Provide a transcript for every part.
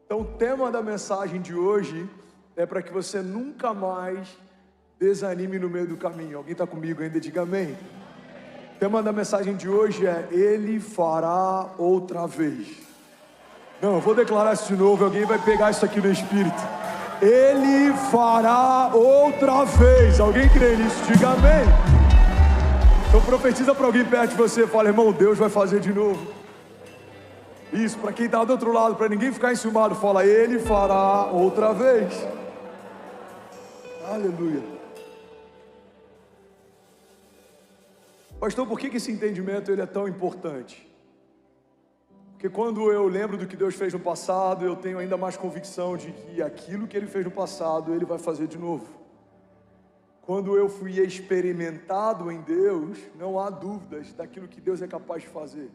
Então, o tema da mensagem de hoje é para que você nunca mais desanime no meio do caminho. Alguém está comigo ainda? Diga amém. O tema da mensagem de hoje é: Ele fará outra vez. Não, eu vou declarar isso de novo. Alguém vai pegar isso aqui no Espírito. Ele fará outra vez. Alguém crê nisso? Diga amém. Então profetiza para alguém perto de você. Fala: irmão, Deus vai fazer de novo. Isso, para quem está do outro lado, para ninguém ficar enciumado, fala: Ele fará outra vez. Aleluia. Pastor, por que esse entendimento ele é tão importante? Porque quando eu lembro do que Deus fez no passado, eu tenho ainda mais convicção de que aquilo que Ele fez no passado, Ele vai fazer de novo. Quando eu fui experimentado em Deus, não há dúvidas daquilo que Deus é capaz de fazer,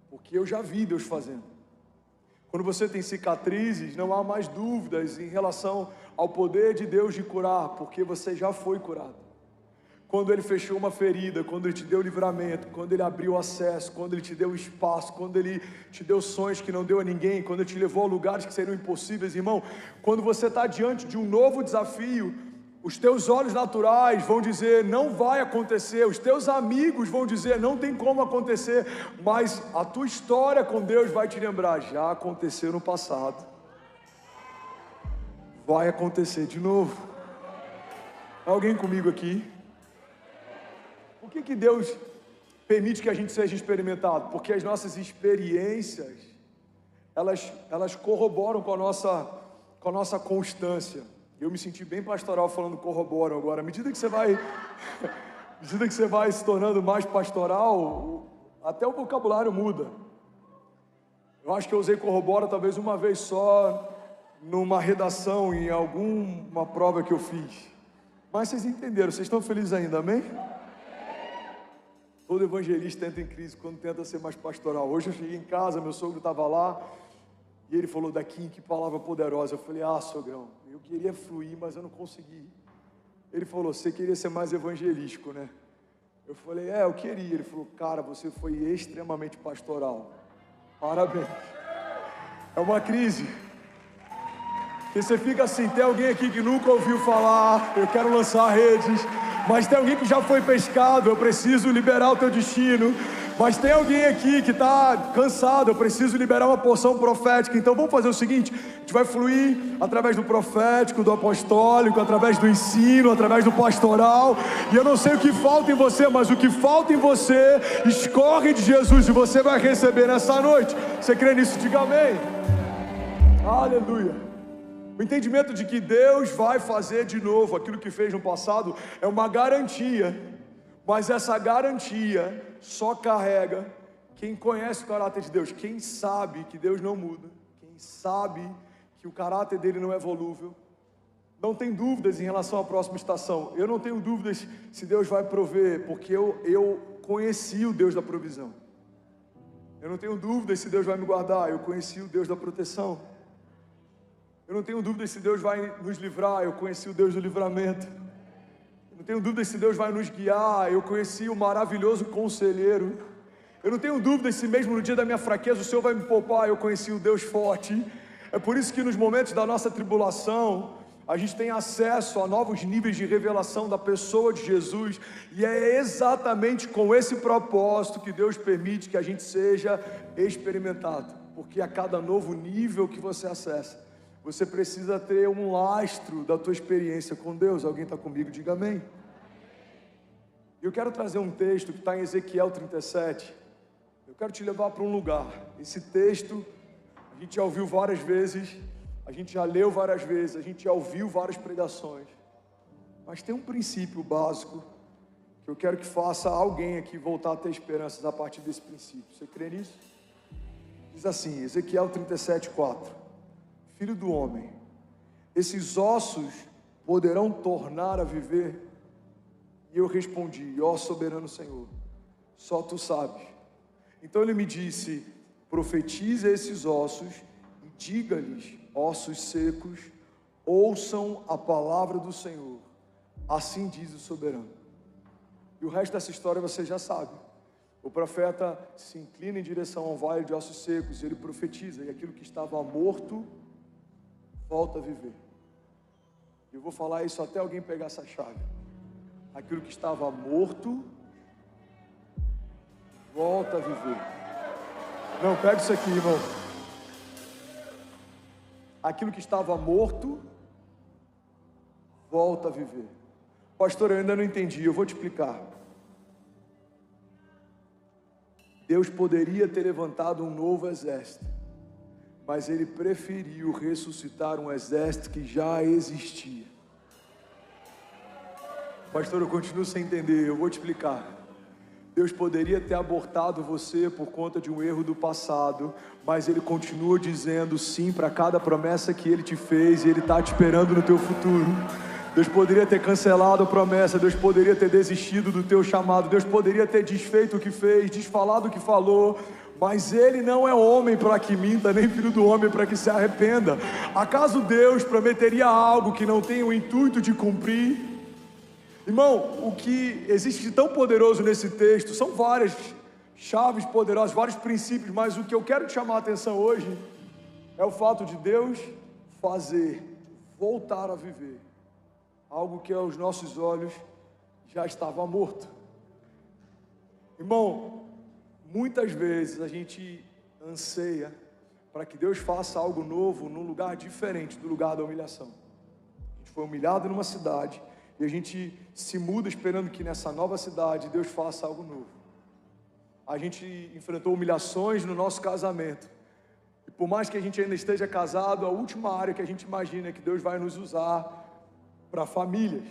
porque eu já vi Deus fazendo. Quando você tem cicatrizes, não há mais dúvidas em relação ao poder de Deus de curar, porque você já foi curado. Quando Ele fechou uma ferida, quando Ele te deu livramento, quando Ele abriu acesso, quando Ele te deu espaço, quando Ele te deu sonhos que não deu a ninguém, quando Ele te levou a lugares que seriam impossíveis, irmão, quando você está diante de um novo desafio, os teus olhos naturais vão dizer: não vai acontecer. Os teus amigos vão dizer: não tem como acontecer. Mas a tua história com Deus vai te lembrar: já aconteceu no passado, vai acontecer de novo. Alguém comigo aqui? Por que Deus permite que a gente seja experimentado? Porque as nossas experiências, elas corroboram com a nossa constância. Eu me senti bem pastoral falando corroboram agora. À medida que você vai se tornando mais pastoral, até o vocabulário muda. Eu acho que eu usei corrobora talvez uma vez só, numa redação, em alguma prova que eu fiz. Mas vocês entenderam, vocês estão felizes ainda, amém? Todo evangelista entra em crise quando tenta ser mais pastoral. Hoje eu cheguei em casa, meu sogro estava lá, e ele falou: daqui, que palavra poderosa. Eu falei: ah, sogrão, eu queria fluir, mas eu não consegui. Ele falou: você queria ser mais evangelístico, né? Eu falei: eu queria. Ele falou: cara, você foi extremamente pastoral. Parabéns. É uma crise. Porque você fica assim: tem alguém aqui que nunca ouviu falar, eu quero lançar redes. Mas tem alguém que já foi pescado, eu preciso liberar o teu destino. Mas tem alguém aqui que está cansado, eu preciso liberar uma porção profética. Então vamos fazer o seguinte: a gente vai fluir através do profético, do apostólico, através do ensino, através do pastoral. E eu não sei o que falta em você, mas o que falta em você escorre de Jesus e você vai receber nessa noite. Você crê nisso? Diga amém. Aleluia. O entendimento de que Deus vai fazer de novo aquilo que fez no passado é uma garantia, mas essa garantia só carrega quem conhece o caráter de Deus, quem sabe que Deus não muda, quem sabe que o caráter dele não é volúvel. Não tem dúvidas em relação à próxima estação. Eu não tenho dúvidas se Deus vai prover, porque eu conheci o Deus da provisão. Eu não tenho dúvidas se Deus vai me guardar, eu conheci o Deus da proteção. Eu não tenho dúvida se Deus vai nos livrar, eu conheci o Deus do livramento. Eu não tenho dúvida se Deus vai nos guiar, eu conheci o maravilhoso conselheiro. Eu não tenho dúvida se mesmo no dia da minha fraqueza o Senhor vai me poupar, eu conheci o Deus forte. É por isso que nos momentos da nossa tribulação, a gente tem acesso a novos níveis de revelação da pessoa de Jesus. E é exatamente com esse propósito que Deus permite que a gente seja experimentado. Porque a cada novo nível que você acessa, você precisa ter um lastro da tua experiência com Deus. Alguém está comigo? Diga amém. Eu quero trazer um texto que está em Ezequiel 37. Eu quero te levar para um lugar. Esse texto a gente já ouviu várias vezes, a gente já leu várias vezes, a gente já ouviu várias pregações. Mas tem um princípio básico que eu quero que faça alguém aqui voltar a ter esperanças a partir desse princípio. Você crê nisso? Diz assim, Ezequiel 37:4. Filho do homem, esses ossos poderão tornar a viver? E eu respondi: ó soberano Senhor, só tu sabes. Então ele me disse: profetize esses ossos e diga-lhes, ossos secos, ouçam a palavra do Senhor, assim diz o soberano. E o resto dessa história você já sabe. O profeta se inclina em direção ao vale de ossos secos, e ele profetiza, e aquilo que estava morto volta a viver. Eu vou falar isso até alguém pegar essa chave. Aquilo que estava morto, volta a viver. Não, pega isso aqui, irmão. Aquilo que estava morto, volta a viver. Pastor, eu ainda não entendi, eu vou te explicar. Deus poderia ter levantado um novo exército, mas Ele preferiu ressuscitar um exército que já existia. Pastor, eu continuo sem entender, eu vou te explicar. Deus poderia ter abortado você por conta de um erro do passado, mas Ele continua dizendo sim para cada promessa que Ele te fez, e Ele está te esperando no teu futuro. Deus poderia ter cancelado a promessa, Deus poderia ter desistido do teu chamado, Deus poderia ter desfeito o que fez, desfalado o que falou, mas Ele não é homem para que minta, nem filho do homem para que se arrependa. Acaso Deus prometeria algo que não tem o intuito de cumprir? Irmão, o que existe de tão poderoso nesse texto são várias chaves poderosas, vários princípios, mas o que eu quero te chamar a atenção hoje é o fato de Deus fazer voltar a viver algo que aos nossos olhos já estava morto. Irmão, muitas vezes a gente anseia para que Deus faça algo novo num lugar diferente do lugar da humilhação. A gente foi humilhado numa cidade e a gente se muda esperando que nessa nova cidade Deus faça algo novo. A gente enfrentou humilhações no nosso casamento. E por mais que a gente ainda esteja casado, a última área que a gente imagina é que Deus vai nos usar para famílias.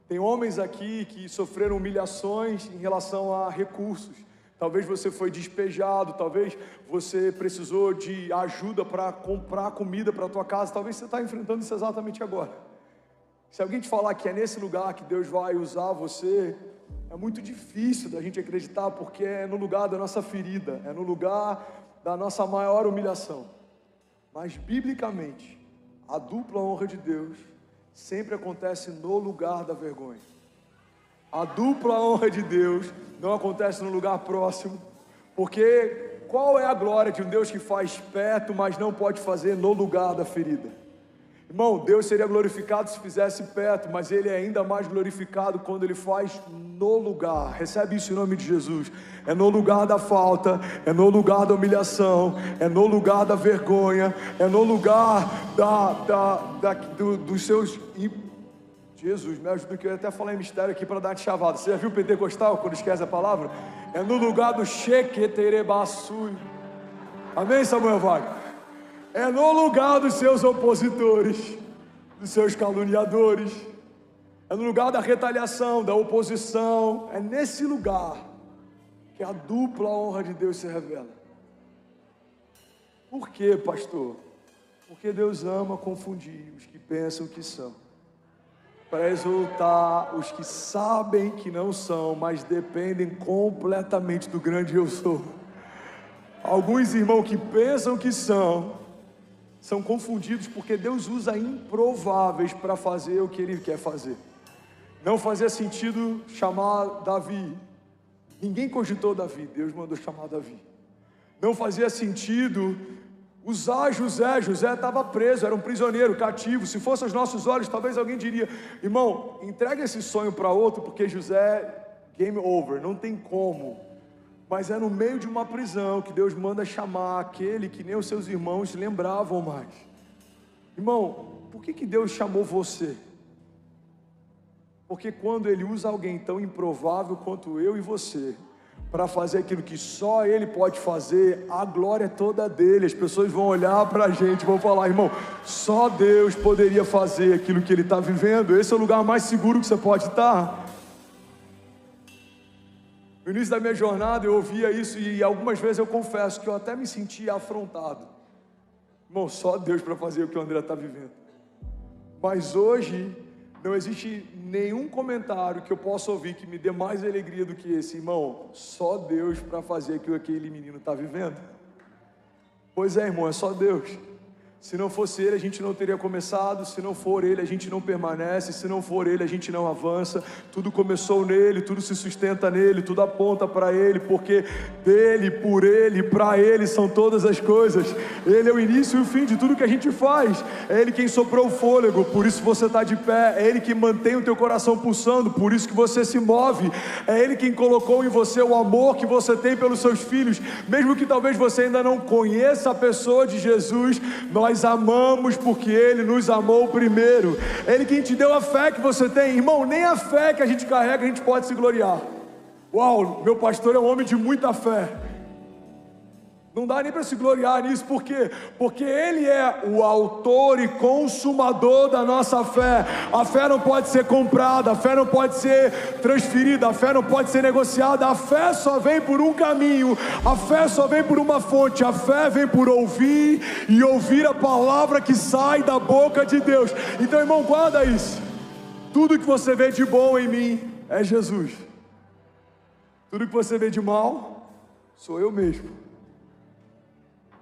Tem homens aqui que sofreram humilhações em relação a recursos. Talvez você foi despejado, talvez você precisou de ajuda para comprar comida para a tua casa, talvez você está enfrentando isso exatamente agora. Se alguém te falar que é nesse lugar que Deus vai usar você, é muito difícil da gente acreditar, porque é no lugar da nossa ferida, é no lugar da nossa maior humilhação. Mas biblicamente, a dupla honra de Deus sempre acontece no lugar da vergonha. A dupla honra de Deus não acontece no lugar próximo, porque qual é a glória de um Deus que faz perto, mas não pode fazer no lugar da ferida? Irmão, Deus seria glorificado se fizesse perto, mas Ele é ainda mais glorificado quando Ele faz no lugar. Recebe isso em nome de Jesus. É no lugar da falta, é no lugar da humilhação, é no lugar da vergonha, é no lugar dos seus... Jesus, me ajuda, que eu ia até falar em mistério aqui para dar uma chavada. Você já viu o pentecostal quando esquece a palavra? É no lugar do sheketerebassui. Amém, Samuel Wagner? É no lugar dos seus opositores, dos seus caluniadores, é no lugar da retaliação, da oposição, é nesse lugar que a dupla honra de Deus se revela. Por quê, pastor? Porque Deus ama confundir os que pensam que são, para exaltar os que sabem que não são, mas dependem completamente do grande eu sou. Alguns irmãos que pensam que são confundidos porque Deus usa improváveis para fazer o que Ele quer fazer. Não fazia sentido chamar Davi. Ninguém cogitou Davi, Deus mandou chamar Davi. Não fazia sentido usar José. José estava preso, era um prisioneiro, cativo. Se fosse aos nossos olhos, talvez alguém diria: irmão, entrega esse sonho para outro, porque José, game over, não tem como. Mas é no meio de uma prisão que Deus manda chamar aquele que nem os seus irmãos lembravam mais. Irmão, por que Deus chamou você? Porque quando Ele usa alguém tão improvável quanto eu e você, para fazer aquilo que só Ele pode fazer, a glória é toda dele. As pessoas vão olhar para a gente e vão falar: irmão, só Deus poderia fazer aquilo que Ele está vivendo. Esse é o lugar mais seguro que você pode estar. No início da minha jornada eu ouvia isso e algumas vezes eu confesso que eu até me sentia afrontado. Irmão, só Deus para fazer o que o André está vivendo. Mas hoje não existe nenhum comentário que eu possa ouvir que me dê mais alegria do que esse: irmão, só Deus para fazer aquilo que aquele menino está vivendo. Pois é, irmão, é só Deus. Se não fosse Ele, a gente não teria começado. Se não for Ele, a gente não permanece. Se não for Ele, a gente não avança. Tudo começou nele, tudo se sustenta nele, tudo aponta para Ele, porque dele, por Ele, para Ele são todas as coisas. Ele é o início e o fim de tudo que a gente faz. É Ele quem soprou o fôlego, por isso você está de pé. É Ele que mantém o teu coração pulsando, por isso que você se move. É Ele quem colocou em você o amor que você tem pelos seus filhos. Mesmo que talvez você ainda não conheça a pessoa de Jesus, nós amamos porque Ele nos amou primeiro. Ele quem te deu a fé que você tem. Irmão, nem a fé que a gente carrega a gente pode se gloriar. Uau, meu pastor é um homem de muita fé. Não dá nem para se gloriar nisso, por quê? Porque Ele é o autor e consumador da nossa fé. A fé não pode ser comprada, a fé não pode ser transferida, a fé não pode ser negociada. A fé só vem por um caminho, a fé só vem por uma fonte. A fé vem por ouvir e ouvir a palavra que sai da boca de Deus. Então, irmão, guarda isso. Tudo que você vê de bom em mim é Jesus. Tudo que você vê de mal sou eu mesmo.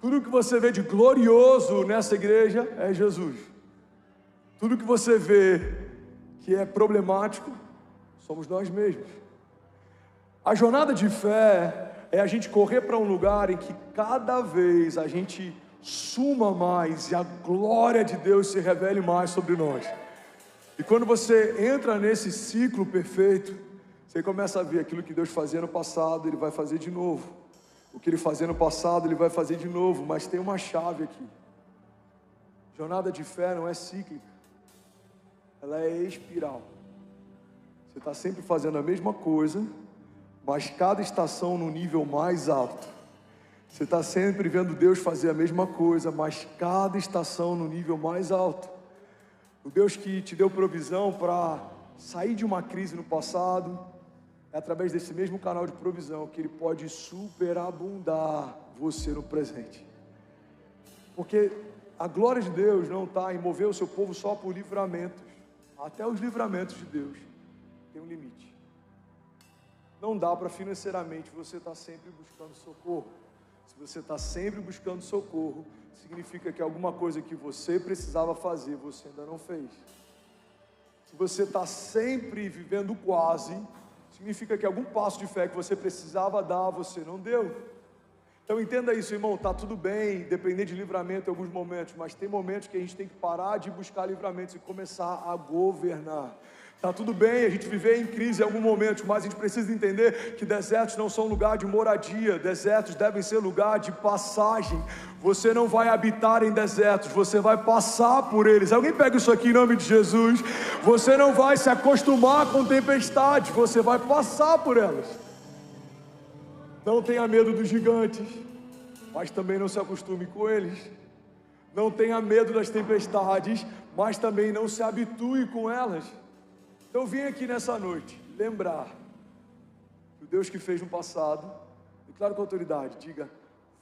Tudo que você vê de glorioso nessa igreja é Jesus. Tudo que você vê que é problemático, somos nós mesmos. A jornada de fé é a gente correr para um lugar em que cada vez a gente suma mais e a glória de Deus se revele mais sobre nós. E quando você entra nesse ciclo perfeito, você começa a ver aquilo que Deus fazia no passado, Ele vai fazer de novo. O que Ele fazia no passado, Ele vai fazer de novo, mas tem uma chave aqui. Jornada de fé não é cíclica, ela é espiral. Você está sempre fazendo a mesma coisa, mas cada estação no nível mais alto. Você está sempre vendo Deus fazer a mesma coisa, mas cada estação no nível mais alto. O Deus que te deu provisão para sair de uma crise no passado, é através desse mesmo canal de provisão que Ele pode superabundar você no presente. Porque a glória de Deus não está em mover o seu povo só por livramentos. Até os livramentos de Deus tem um limite. Não dá para financeiramente você estar sempre buscando socorro. Se você está sempre buscando socorro, significa que alguma coisa que você precisava fazer, você ainda não fez. Se você está sempre vivendo quase, significa que algum passo de fé que você precisava dar, você não deu. Então entenda isso, irmão, está tudo bem, depender de livramento em alguns momentos, mas tem momentos que a gente tem que parar de buscar livramentos e começar a governar. Está tudo bem a gente viver em crise em algum momento, mas a gente precisa entender que desertos não são lugar de moradia, desertos devem ser lugar de passagem. Você não vai habitar em desertos, você vai passar por eles. Alguém pega isso aqui em nome de Jesus. Você não vai se acostumar com tempestades, você vai passar por elas. Não tenha medo dos gigantes, mas também não se acostume com eles. Não tenha medo das tempestades, mas também não se habitue com elas. Então vim aqui nessa noite lembrar que o Deus que fez no passado, declaro com autoridade, diga,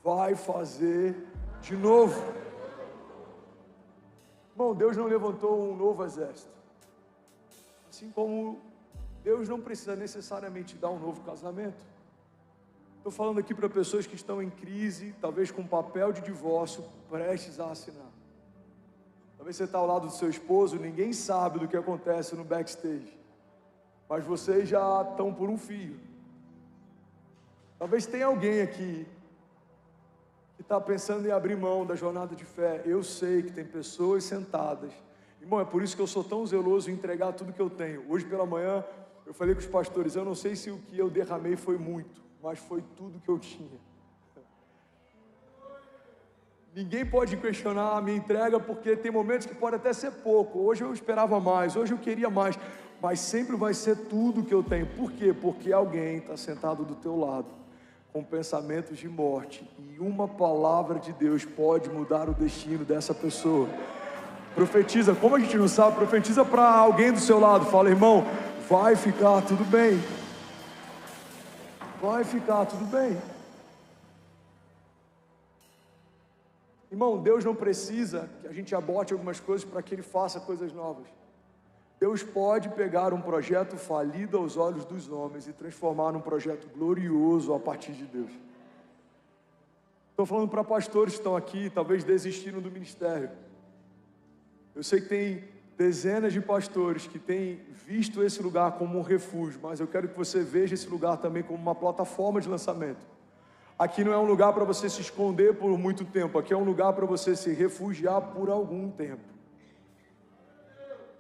vai fazer de novo. Bom, Deus não levantou um novo exército. Assim como Deus não precisa necessariamente dar um novo casamento. Estou falando aqui para pessoas que estão em crise, talvez com papel de divórcio prestes a assinar. Talvez você está ao lado do seu esposo, ninguém sabe do que acontece no backstage, mas vocês já estão por um fio. Talvez tenha alguém aqui que está pensando em abrir mão da jornada de fé. Eu sei que tem pessoas sentadas. Irmão, é por isso que eu sou tão zeloso em entregar tudo que eu tenho. Hoje pela manhã eu falei com os pastores, eu não sei se o que eu derramei foi muito, mas foi tudo que eu tinha. Ninguém pode questionar a minha entrega, porque tem momentos que pode até ser pouco. Hoje eu esperava mais, hoje eu queria mais, mas sempre vai ser tudo que eu tenho. Por quê? Porque alguém está sentado do teu lado, com pensamentos de morte, e uma palavra de Deus pode mudar o destino dessa pessoa. Profetiza, como a gente não sabe, profetiza para alguém do seu lado, fala, irmão, vai ficar tudo bem. Vai ficar tudo bem. Irmão, Deus não precisa que a gente aborte algumas coisas para que Ele faça coisas novas. Deus pode pegar um projeto falido aos olhos dos homens e transformar num projeto glorioso a partir de Deus. Estou falando para pastores que estão aqui, talvez desistiram do ministério. Eu sei que tem dezenas de pastores que têm visto esse lugar como um refúgio, mas eu quero que você veja esse lugar também como uma plataforma de lançamento. Aqui não é um lugar para você se esconder por muito tempo, aqui é um lugar para você se refugiar por algum tempo.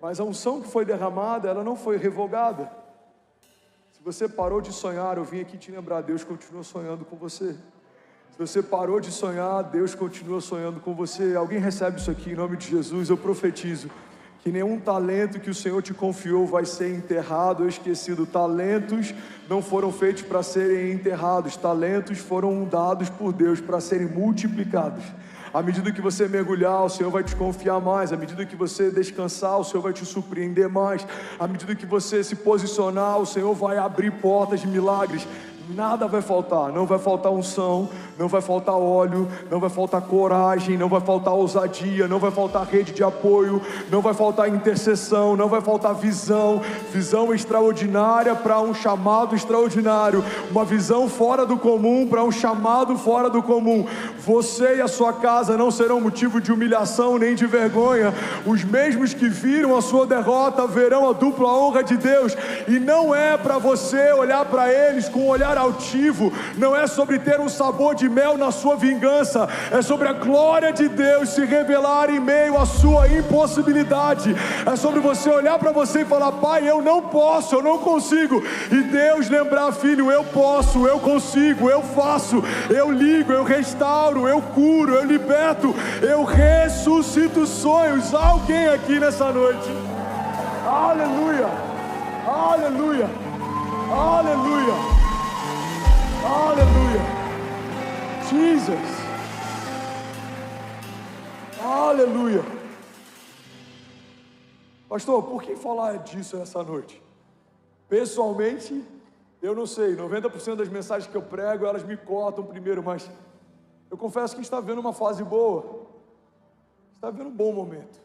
Mas a unção que foi derramada, ela não foi revogada. Se você parou de sonhar, eu vim aqui te lembrar, Deus continua sonhando com você. Se você parou de sonhar, Deus continua sonhando com você. Alguém recebe isso aqui em nome de Jesus? Eu profetizo que nenhum talento que o Senhor te confiou vai ser enterrado ou esquecido. Talentos não foram feitos para serem enterrados, talentos foram dados por Deus para serem multiplicados. À medida que você mergulhar, o Senhor vai te confiar mais. À medida que você descansar, o Senhor vai te surpreender mais. À medida que você se posicionar, o Senhor vai abrir portas de milagres. Nada vai faltar, não vai faltar unção, não vai faltar óleo, não vai faltar coragem, não vai faltar ousadia, não vai faltar rede de apoio, não vai faltar intercessão, não vai faltar visão extraordinária para um chamado extraordinário, uma visão fora do comum para um chamado fora do comum. Você e a sua casa não serão motivo de humilhação nem de vergonha. Os mesmos que viram a sua derrota verão a dupla honra de Deus, e não é para você olhar para eles com um olhar altivo, não é sobre ter um sabor de mel na sua vingança, é sobre a glória de Deus se revelar em meio à sua impossibilidade. É sobre você olhar para você e falar: Pai, eu não posso, eu não consigo, e Deus lembrar: filho, eu posso, eu consigo, eu faço, eu ligo, eu restauro, eu curo, eu liberto, eu ressuscito sonhos. Alguém aqui nessa noite? Aleluia, aleluia, aleluia, aleluia, Jesus, aleluia. Pastor, por que falar disso essa noite? Pessoalmente, eu não sei, 90% das mensagens que eu prego, elas me cortam primeiro, mas eu confesso que está vendo uma fase boa, está vendo um bom momento.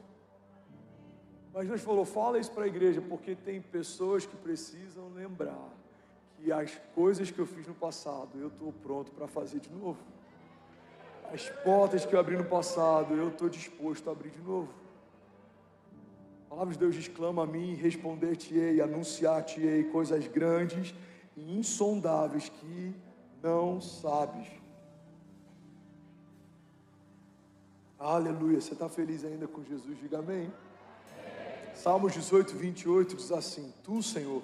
Mas Deus falou: fala isso para a igreja, porque tem pessoas que precisam lembrar que as coisas que eu fiz no passado, eu estou pronto para fazer de novo. As portas que eu abri no passado, eu estou disposto a abrir de novo. A palavra de Deus diz: clama a mim, responder-te-ei, anunciar-te-ei coisas grandes e insondáveis que não sabes. Aleluia. Você está feliz ainda com Jesus? Diga amém. Salmos 18, 28 diz assim: Tu, Senhor,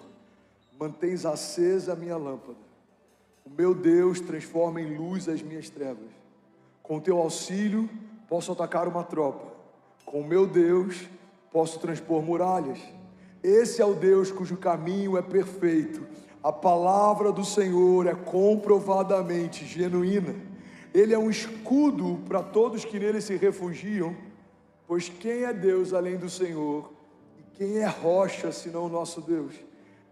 mantens acesa a minha lâmpada. O meu Deus transforma em luz as minhas trevas. Com teu auxílio posso atacar uma tropa. Com o meu Deus posso transpor muralhas. Esse é o Deus cujo caminho é perfeito. A palavra do Senhor é comprovadamente genuína. Ele é um escudo para todos que nele se refugiam. Pois quem é Deus além do Senhor? E quem é rocha senão o nosso Deus?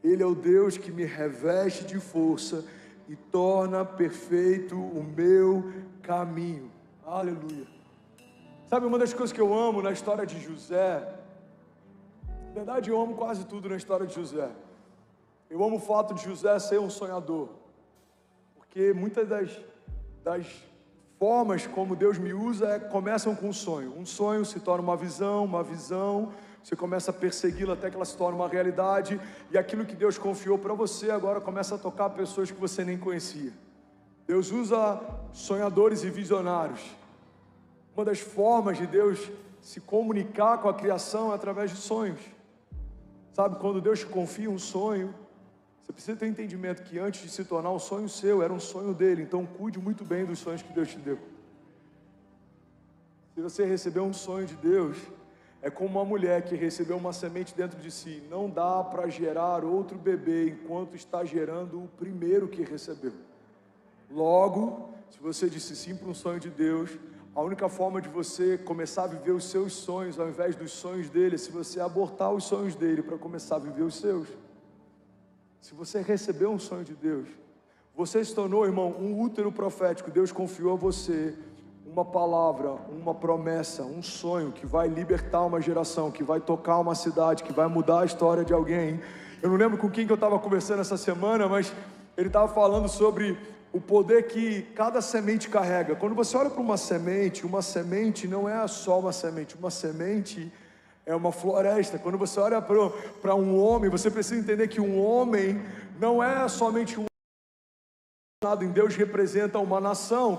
Ele é o Deus que me reveste de força e torna perfeito o meu caminho. Aleluia. Sabe, uma das coisas que eu amo na história de José, na verdade eu amo quase tudo na história de José. Eu amo o fato de José ser um sonhador, porque muitas das formas como Deus me usa começam com um sonho se torna uma visão, você começa a persegui-la até que ela se torne uma realidade, e aquilo que Deus confiou para você agora começa a tocar pessoas que você nem conhecia. Deus usa sonhadores e visionários. Uma das formas de Deus se comunicar com a criação é através de sonhos. Sabe, quando Deus te confia um sonho, você precisa ter entendimento que antes de se tornar um sonho seu, era um sonho dele. Então cuide muito bem dos sonhos que Deus te deu. Se você recebeu um sonho de Deus, é como uma mulher que recebeu uma semente dentro de si. Não dá para gerar outro bebê enquanto está gerando o primeiro que recebeu. Logo, se você disse sim para um sonho de Deus, a única forma de você começar a viver os seus sonhos ao invés dos sonhos dele é se você abortar os sonhos dele para começar a viver os seus. Se você recebeu um sonho de Deus, você se tornou, irmão, um útero profético. Deus confiou a você uma palavra, uma promessa, um sonho que vai libertar uma geração, que vai tocar uma cidade, que vai mudar a história de alguém. Eu não lembro com quem que eu estava conversando essa semana, mas ele estava falando sobre o poder que cada semente carrega. Quando você olha para uma semente não é só uma semente é uma floresta. Quando você olha para um homem, você precisa entender que um homem não é somente um homem, em Deus representa uma nação.